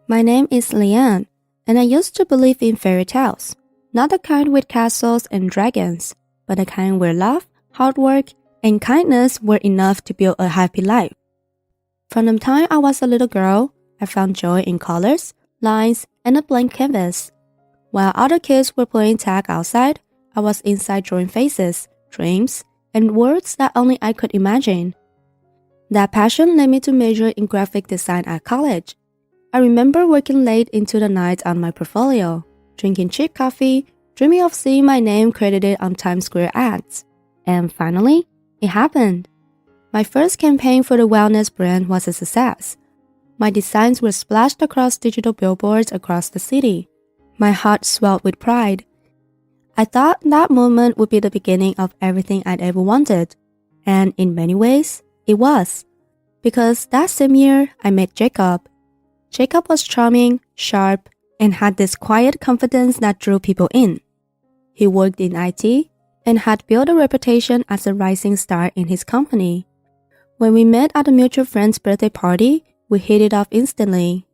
My name is Leanne, and I used to believe in fairy tales. Not the kind with castles and dragons, but the kind where love, hard work, and kindness were enough to build a happy life. From the time I was a little girl, I found joy in colors, lines, and a blank canvas. While other kids were playing tag outside, I was inside drawing faces, dreams, and words that only I could imagine. That passion led me to major in graphic design at college. I remember working late into the night on my portfolio, drinking cheap coffee, dreaming of seeing my name credited on Times Square ads. And finally, it happened. My first campaign for the wellness brand was a success. My designs were splashed across digital billboards across the city. My heart swelled with pride. I thought that moment would be the beginning of everything I'd ever wanted. And in many ways, it was. Because that same year, I met Jacob. Jacob was charming, sharp, and had this quiet confidence that drew people in. He worked in IT and had built a reputation as a rising star in his company. When we met at a mutual friend's birthday party, we hit it off instantly.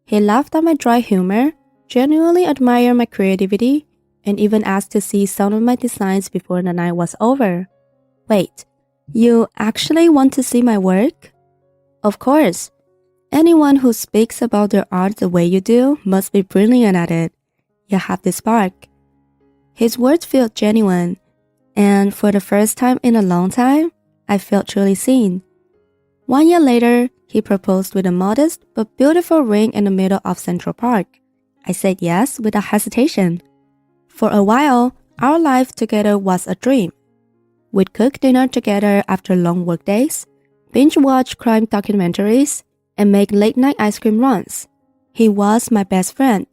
He laughed at my dry humor, genuinely admired my creativity, and even asked to see some of my designs before the night was over. Wait, you actually want to see my work? Of course. Anyone who speaks about their art the way you do must be brilliant at it. You have this spark. His words felt genuine, and for the first time in a long time, I felt truly seen. 1 year later, he proposed with a modest but beautiful ring in the middle of Central Park. I said yes without hesitation. For a while, our life together was a dream. We'd cook dinner together after long work days, binge-watch crime documentaries, and make late-night ice cream runs. He was my best friend.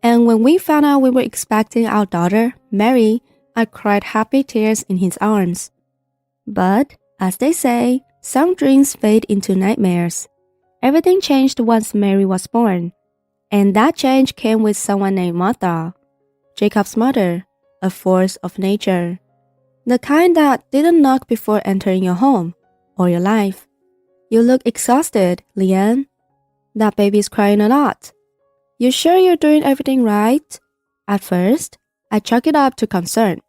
And when we found out we were expecting our daughter, Mary, I cried happy tears in his arms. But, as they say, some dreams fade into nightmares. Everything changed once Mary was born. And that change came with someone named Martha, Jacob's mother, a force of nature. The kind that didn't knock before entering your home or your life. You look exhausted, Leanne. That baby's crying a lot. You sure you're doing everything right? At first, I chalked it up to concern.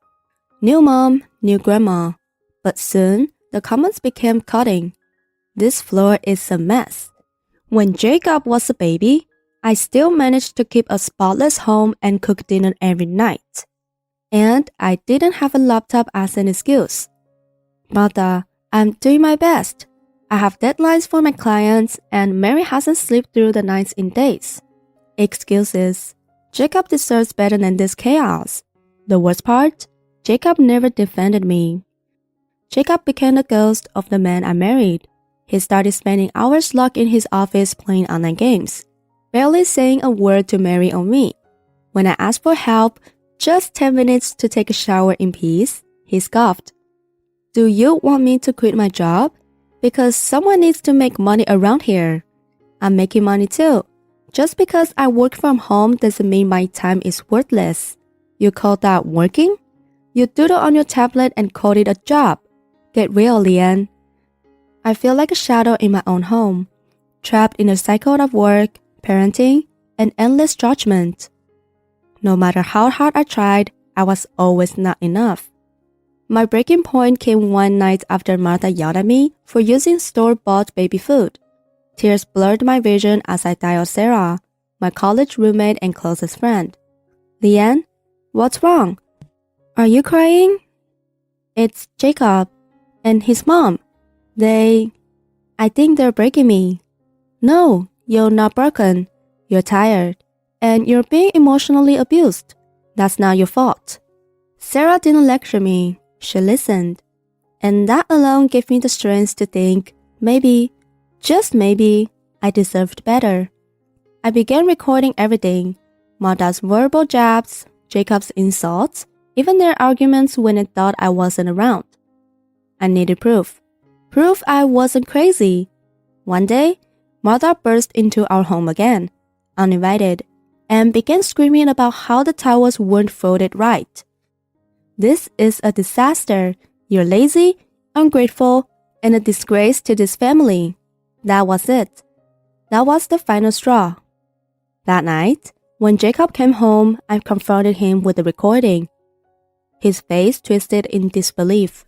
New mom, new grandma. But soon, the comments became cutting. This floor is a mess. When Jacob was a baby, I still managed to keep a spotless home and cook dinner every night. And I didn't have a laptop as an excuse. Martha, I'm doing my best. I have deadlines for my clients, and Mary hasn't slept through the nights in days. Excuses. Jacob deserves better than this chaos. The worst part? Jacob never defended me. Jacob became the ghost of the man I married. He started spending hours locked in his office playing online games, barely saying a word to Mary or me. When I asked for help, just 10 minutes to take a shower in peace, he scoffed. Do you want me to quit my job? Because someone needs to make money around here. I'm making money too. Just because I work from home doesn't mean my time is worthless. You call that working? You doodle on your tablet and call it a job. Get real, Leanne. I feel like a shadow in my own home, trapped in a cycle of work, parenting, and endless judgment. No matter how hard I tried, I was always not enough. My breaking point came one night after Martha yelled at me for using store-bought baby food. Tears blurred my vision as I dialed Sarah, my college roommate and closest friend. Leanne, what's wrong? Are you crying? It's Jacob and his mom. I think they're breaking me. No, you're not broken. You're tired. And you're being emotionally abused. That's not your fault. Sarah didn't lecture me. She listened. And that alone gave me the strength to think, maybe, just maybe, I deserved better. I began recording everything. Martha's verbal jabs, Jacob's insults, even their arguments when it thought I wasn't around. I needed proof. Proof I wasn't crazy. One day, Martha burst into our home again, uninvited, and began screaming about how the towels weren't folded right. This is a disaster. You're lazy, ungrateful, and a disgrace to this family. That was it. That was the final straw. That night, when Jacob came home, I confronted him with the recording. His face twisted in disbelief.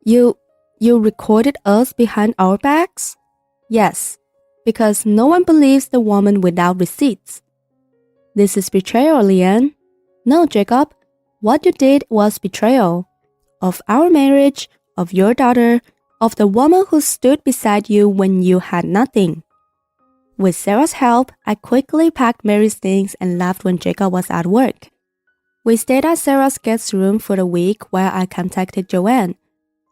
You recorded us behind our backs? Yes, because no one believes the woman without receipts. This is betrayal, Leanne. No, Jacob, what you did was betrayal. Of our marriage, of your daughter, of the woman who stood beside you when you had nothing. With Sarah's help, I quickly packed Mary's things and left when Jacob was at work. We stayed at Sarah's guest room for a week while I contacted Joanne,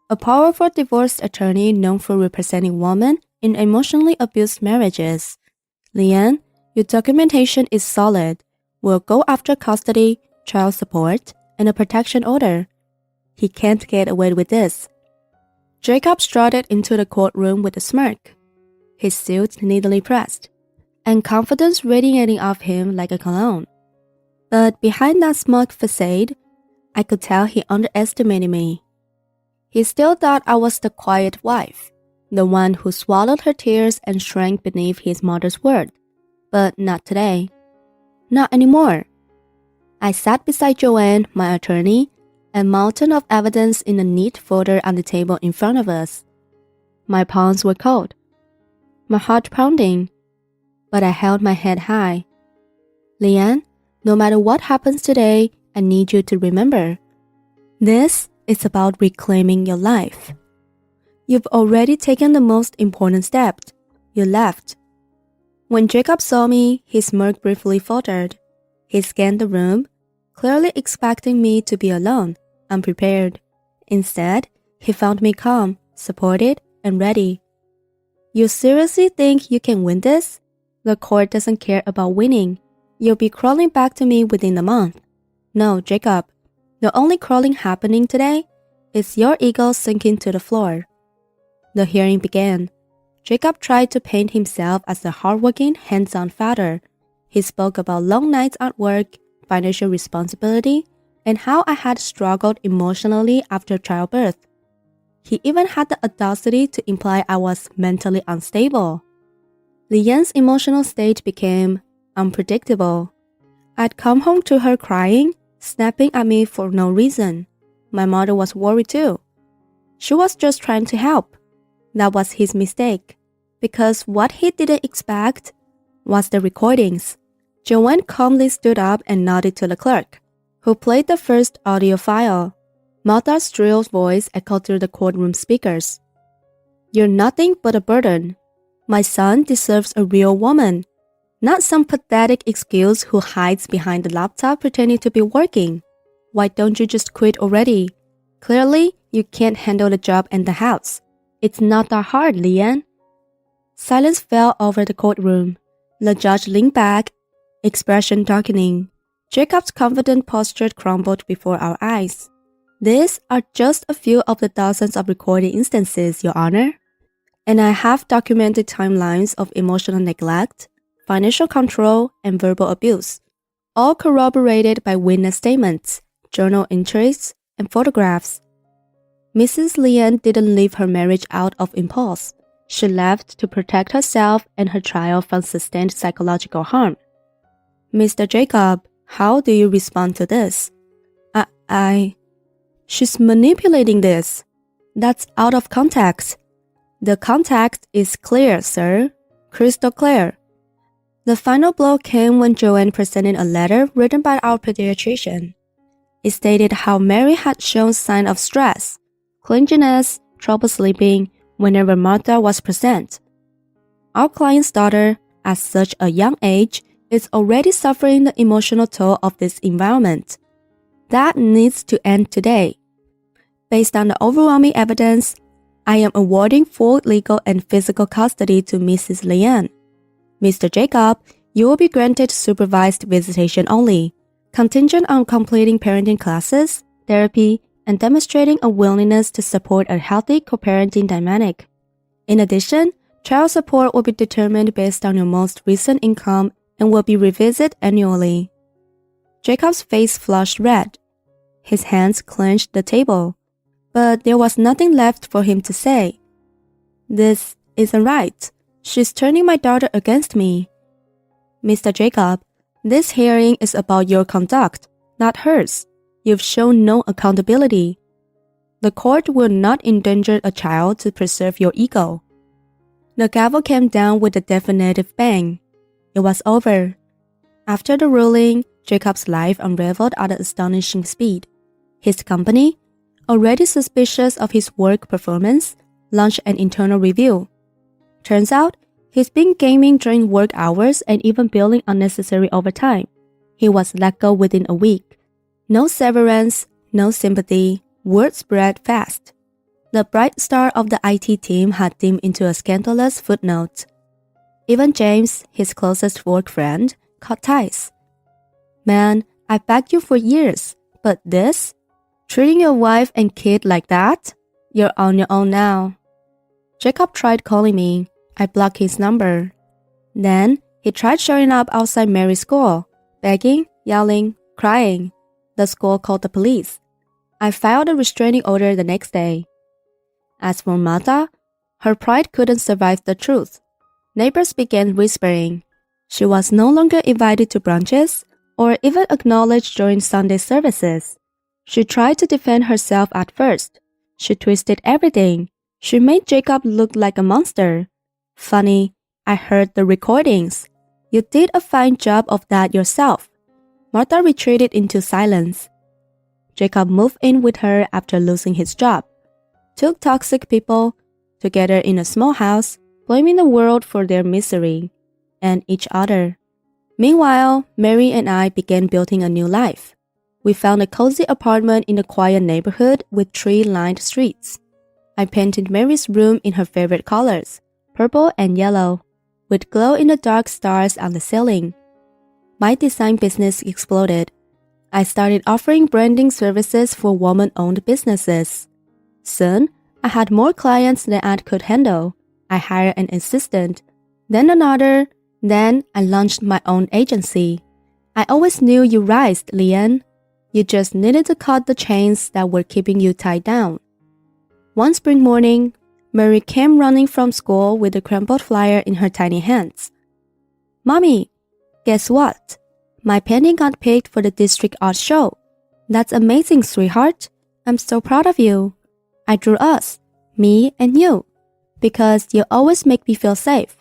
a powerful divorce attorney known for representing women in emotionally abused marriages. Leanne, your documentation is solid. We'll go after custody, child support, and a protection order. He can't get away with this. Jacob strutted into the courtroom with a smirk, his suit neatly pressed, and confidence radiating off him like a cologne. But behind that smug facade, I could tell he underestimated me. He still thought I was the quiet wife, the one who swallowed her tears and shrank beneath his mother's word. But not today. Not anymore. I sat beside Joanne, my attorney, a mountain of evidence in a neat folder on the table in front of us. My palms were cold, my heart pounding, but I held my head high. Leanne, no matter what happens today, I need you to remember. This is about reclaiming your life. You've already taken the most important step. You left. When Jacob saw me, his smirk briefly faltered. He scanned the room, clearly expecting me to be alone, unprepared. Instead, he found me calm, supported, and ready. You seriously think you can win this? The court doesn't care about winning. You'll be crawling back to me within a month. No, Jacob, the only crawling happening today is your ego sinking to the floor. The hearing began. Jacob tried to paint himself as a hardworking, hands-on father. He spoke about long nights at work, financial responsibility, and how I had struggled emotionally after childbirth. He even had the audacity to imply I was mentally unstable. Leanne's emotional state became unpredictable. I'd come home to her crying, snapping at me for no reason. My mother was worried too. She was just trying to help. That was his mistake, because what he didn't expect was the recordings. Joanne calmly stood up and nodded to the clerk, who played the first audio file. Martha's shrill voice echoed through the courtroom speakers. You're nothing but a burden. My son deserves a real woman, not some pathetic excuse who hides behind the laptop pretending to be working. Why don't you just quit already? Clearly, you can't handle the job and the house. It's not that hard, Leanne. Silence fell over the courtroom. The judge leaned back, expression darkening. Jacob's confident posture crumbled before our eyes. These are just a few of the dozens of recorded instances, Your Honor. And I have documented timelines of emotional neglect, financial control, and verbal abuse, all corroborated by witness statements, journal entries, and photographs. Mrs. Leanne didn't leave her marriage out of impulse. She left to protect herself and her child from sustained psychological harm. Mr. Jacob, how do you respond to this? She's manipulating this. That's out of context. The context is clear, sir. Crystal clear. The final blow came when Joanne presented a letter written by our pediatrician. It stated how Mary had shown signs of stress, clinginess, trouble sleeping whenever Martha was present. Our client's daughter, at such a young age, is already suffering the emotional toll of this environment. That needs to end today. Based on the overwhelming evidence, I am awarding full legal and physical custody to Mrs. Leanne. Mr. Jacob, you will be granted supervised visitation only, contingent on completing parenting classes, therapy, and demonstrating a willingness to support a healthy co-parenting dynamic. In addition, child support will be determined based on your most recent income and will be revisited annually. Jacob's face flushed red. His hands clenched the table, but there was nothing left for him to say. This isn't right. She's turning my daughter against me. Mr. Jacob, this hearing is about your conduct, not hers. You've shown no accountability. The court will not endanger a child to preserve your ego." The gavel came down with a definitive bang. It was over. After the ruling, Jacob's life unraveled at an astonishing speed. His company, already suspicious of his work performance, launched an internal review. Turns out, he's been gaming during work hours and even billing unnecessary overtime. He was let go within a week. No severance, no sympathy, word spread fast. The bright star of the IT team had dimmed into a scandalous footnote. Even James, his closest work friend, caught ties. "Man, I begged you for years, but this? Treating your wife and kid like that? You're on your own now." Jacob tried calling me. I blocked his number. Then he tried showing up outside Mary's school, begging, yelling, crying. The school called the police. I filed a restraining order the next day. As for Martha, her pride couldn't survive the truth. Neighbors began whispering. She was no longer invited to brunches or even acknowledged during Sunday services. She tried to defend herself at first. She twisted everything. She made Jacob look like a monster. "Funny, I heard the recordings. You did a fine job of that yourself." Martha retreated into silence. Jacob moved in with her after losing his job. Took toxic people together in a small house, blaming the world for their misery and each other. Meanwhile, Mary and I began building a new life. We found a cozy apartment in a quiet neighborhood with tree-lined streets. I painted Mary's room in her favorite colors, purple and yellow, with glow-in-the-dark stars on the ceiling. My design business exploded. I started offering branding services for woman-owned businesses. Soon, I had more clients than I could handle. I hired an assistant, then another, then I launched my own agency. I always knew you rised, Leanne. You just needed to cut the chains that were keeping you tied down. One spring morning, Mary came running from school with a crumpled flyer in her tiny hands. "Mommy, guess what? My painting got picked for the district art show. That's amazing, sweetheart. I'm so proud of you. I drew us, me and you, because you always make me feel safe."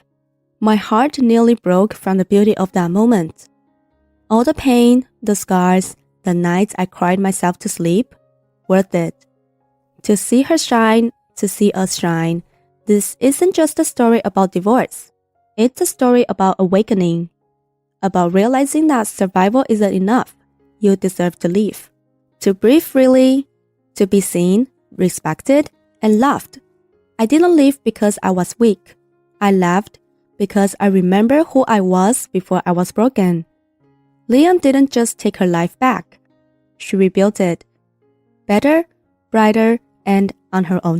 My heart nearly broke from the beauty of that moment. All the pain, the scars, the nights I cried myself to sleep, worth it. To see her shine, to see us shine, this isn't just a story about divorce. It's a story about awakening, about realizing that survival isn't enough. You deserve to live, to breathe freely, to be seen, respected, and loved. I didn't live because I was weak. I left because I remember who I was before I was broken. Leanne didn't just take her life back. She rebuilt it. Better, brighter, and on her own